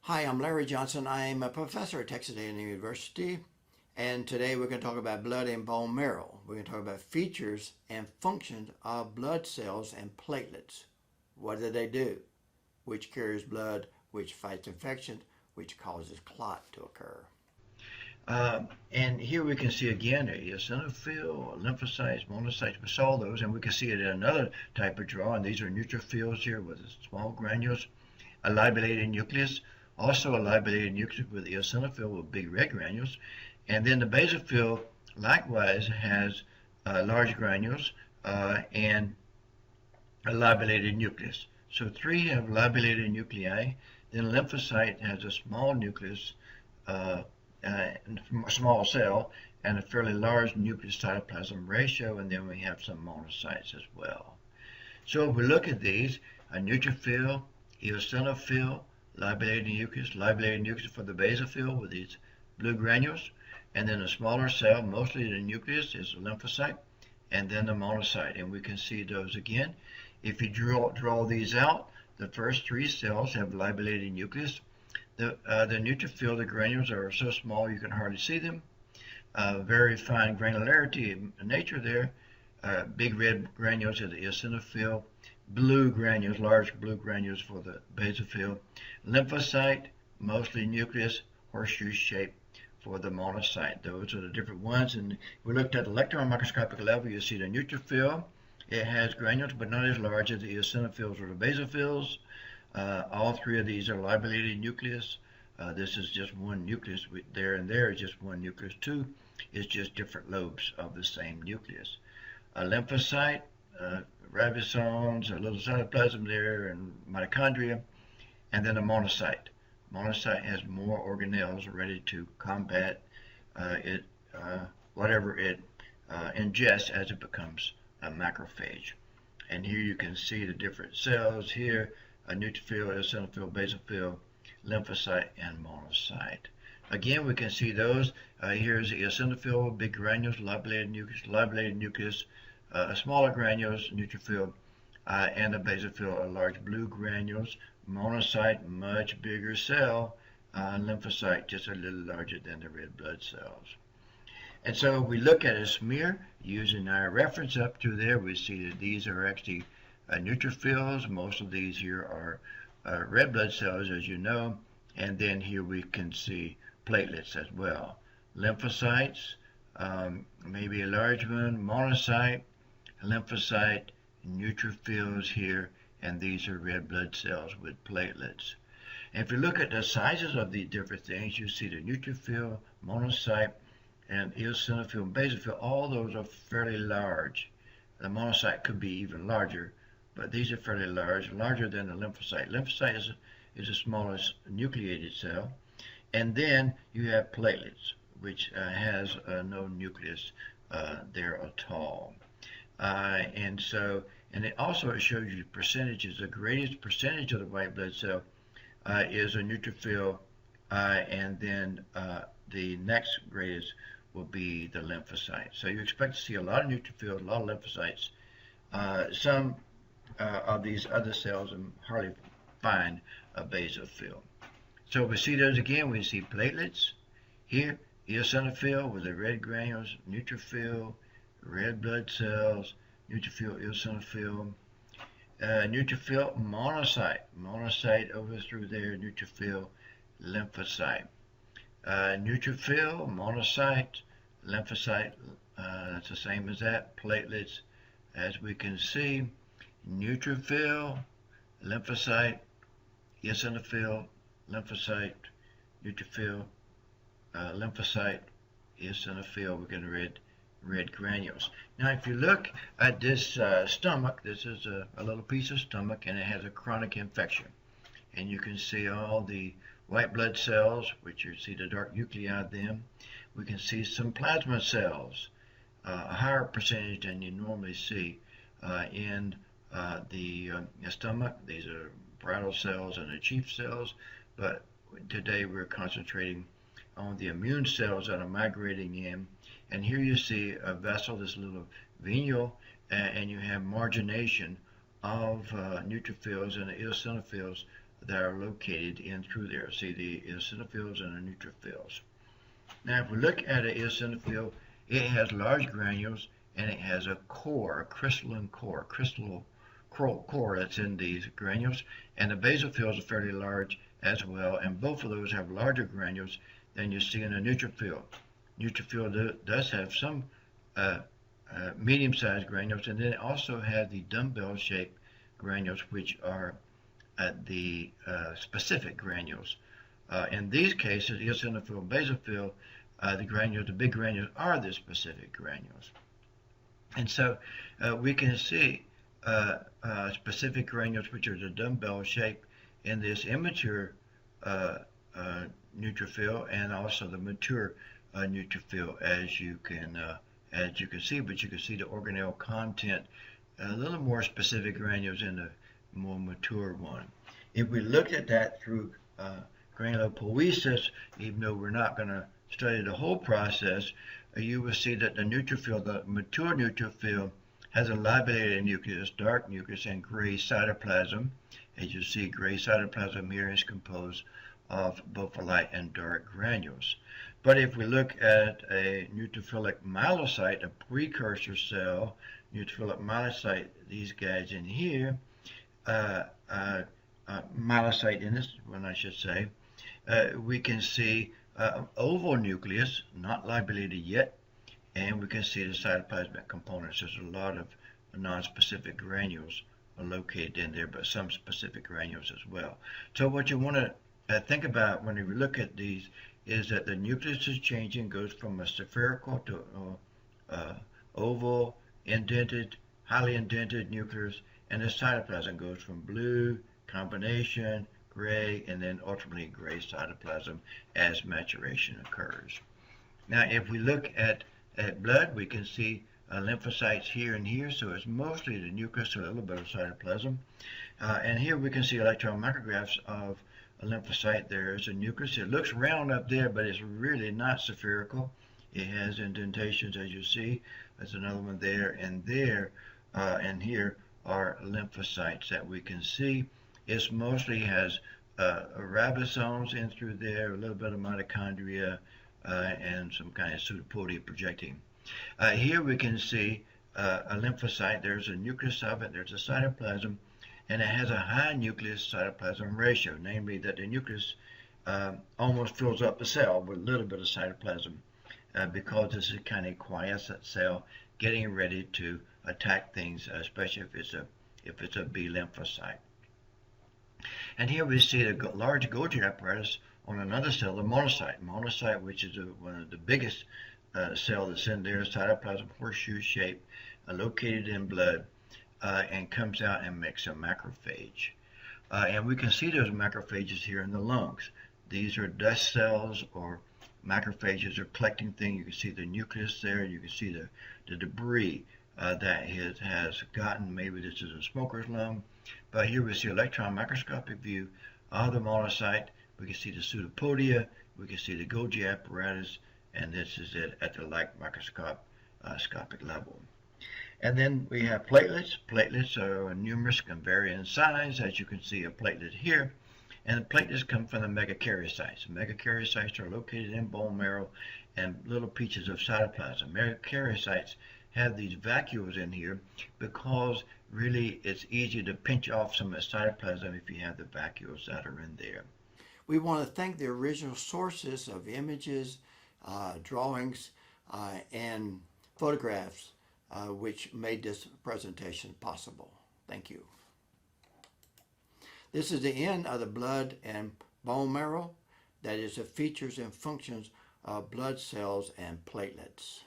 Hi, I'm Larry Johnson. I'm a professor at Texas A&M University, and today we're going to talk about blood and bone marrow. We're going to talk about features and functions of blood cells and platelets. What do they do? Which carries blood, which fights infections, which causes clot to occur. And here we can see again a eosinophil, lymphocytes, monocytes. We saw those, and we can see it in another type of draw. And these are neutrophils here with small granules, a lobulated nucleus, also a lobulated nucleus with eosinophil with big red granules. And then the basophil likewise has large granules and a lobulated nucleus. So three have lobulated nuclei. Then lymphocyte has a small nucleus, a small cell, and a fairly large nucleus cytoplasm ratio, and then we have some monocytes as well. So if we look at these, a neutrophil, eosinophil, lobulated nucleus for the basophil with these blue granules, and then a smaller cell, mostly the nucleus, is a lymphocyte, and then the monocyte, and we can see those again. If you draw these out, the first three cells have lobulated nucleus. The neutrophil, the granules are so small you can hardly see them. Very fine granularity in nature there. Big red granules of the eosinophil, blue granules, large blue granules for the basophil. Lymphocyte, mostly nucleus, horseshoe shape for the monocyte. Those are the different ones. And if we looked at the electron microscopic level, you see the neutrophil. It has granules, but not as large as the eosinophils or the basophils. All three of these are lobulated nucleus. This is just one nucleus. There and there is just one nucleus. Two is just different lobes of the same nucleus. A lymphocyte, ribosomes, a little cytoplasm there, and mitochondria, and then a monocyte. Monocyte has more organelles ready to combat whatever it ingests as it becomes a macrophage. And here you can see the different cells here, a neutrophil, eosinophil, basophil, lymphocyte, and monocyte. Again, we can see those. Here's the eosinophil, big granules, lobulated nucleus, smaller granules, neutrophil, and the basophil, large blue granules, monocyte, much bigger cell, lymphocyte, just a little larger than the red blood cells. And so we look at a smear using our reference up to there. We see that these are actually neutrophils. Most of these here are red blood cells, as you know. And then here we can see platelets as well. Lymphocytes, maybe a large one, monocyte, lymphocyte, neutrophils here, and these are red blood cells with platelets. And if you look at the sizes of these different things, you see the neutrophil, monocyte, and eosinophil and basophil, all those are fairly large. The monocyte could be even larger, but these are fairly large, larger than the lymphocyte. Lymphocyte is the smallest nucleated cell. And then you have platelets, which has no nucleus there at all. And it also shows you percentages. The greatest percentage of the white blood cell is a neutrophil, and then the next greatest will be the lymphocyte. So you expect to see a lot of neutrophils, a lot of lymphocytes. Some of these other cells and hardly find a basophil. So we see those again. We see platelets here, eosinophil with the red granules, neutrophil, red blood cells, neutrophil, eosinophil, neutrophil, monocyte over through there, neutrophil, lymphocyte. Neutrophil, monocyte, lymphocyte, that's the same as that. Platelets, as we can see, neutrophil, lymphocyte, eosinophil, lymphocyte, neutrophil, lymphocyte, eosinophil. We're getting red granules. Now, if you look at this stomach, this is a little piece of stomach, and it has a chronic infection. And you can see all the white blood cells, which you see the dark nuclei of them. We can see some plasma cells, a higher percentage than you normally see in the stomach. These are parietal cells and the chief cells, but today we're concentrating on the immune cells that are migrating in. And here you see a vessel, this little venule, and you have margination of neutrophils and eosinophils that are located in through there. See the eosinophils and the neutrophils. Now, if we look at an eosinophil, it has large granules and it has a core, a crystalline core, core that's in these granules. And the basophils are fairly large as well, and both of those have larger granules than you see in a neutrophil. Neutrophil does have some medium-sized granules, and then it also has the dumbbell-shaped granules, which are the specific granules. In these cases, eosinophil and basophil, the big granules are the specific granules. And so we can see specific granules, which are the dumbbell shape in this immature neutrophil, and also the mature neutrophil, as you can see. But you can see the organelle content, a little more specific granules in the more mature one. If we looked at that through granulopoiesis, even though we're not going to study the whole process, you will see that the neutrophil, the mature neutrophil, has a lobulated nucleus, dark nucleus, and gray cytoplasm. As you see, gray cytoplasm here is composed of both light and dark granules. But if we look at a neutrophilic myelocyte, a precursor cell, neutrophilic myelocyte, these guys in here, myelocyte in this one, I should say, we can see oval nucleus, not lobulated yet, and we can see the cytoplasmic components. There's a lot of non-specific granules are located in there, but some specific granules as well. So what you want to think about when you look at these is that the nucleus is changing, goes from a spherical to oval, indented, highly indented nucleus, and the cytoplasm goes from blue, combination, gray, and then ultimately gray cytoplasm as maturation occurs. Now, if we look at blood, we can see lymphocytes here and here, so it's mostly the nucleus, a little bit of cytoplasm. And here we can see electron micrographs of a lymphocyte. There's a nucleus. It looks round up there, but it's really not spherical. It has indentations, as you see. There's another one there and there, and here are lymphocytes that we can see. It mostly has ribosomes in through there, a little bit of mitochondria, and some kind of pseudopodia projecting. Here we can see a lymphocyte. There's a nucleus of it, there's a cytoplasm, and it has a high nucleus cytoplasm ratio, namely that the nucleus almost fills up the cell with a little bit of cytoplasm because this is kind of quiescent cell getting ready to attack things, especially if it's a B lymphocyte. And here we see a large Golgi apparatus on another cell, the monocyte. Monocyte, which is one of the biggest cell that's in there, cytoplasm horseshoe shape, located in blood, and comes out and makes a macrophage. And we can see those macrophages here in the lungs. These are dust cells, or macrophages are collecting things. You can see the nucleus there. You can see the debris that it has gotten. Maybe this is a smoker's lung. But here we see electron microscopic view of the monocyte. We can see the pseudopodia. We can see the Golgi apparatus. And this is it at the light microscopic level. And then we have platelets. Platelets are numerous and vary in size, as you can see a platelet here. And the platelets come from the megakaryocytes. Megakaryocytes are located in bone marrow and little pieces of cytoplasm. Megakaryocytes have these vacuoles in here because really it's easy to pinch off some of the cytoplasm if you have the vacuoles that are in there. We want to thank the original sources of images, drawings, and photographs which made this presentation possible. Thank you. This is the end of the blood and bone marrow. That is the features and functions of blood cells and platelets.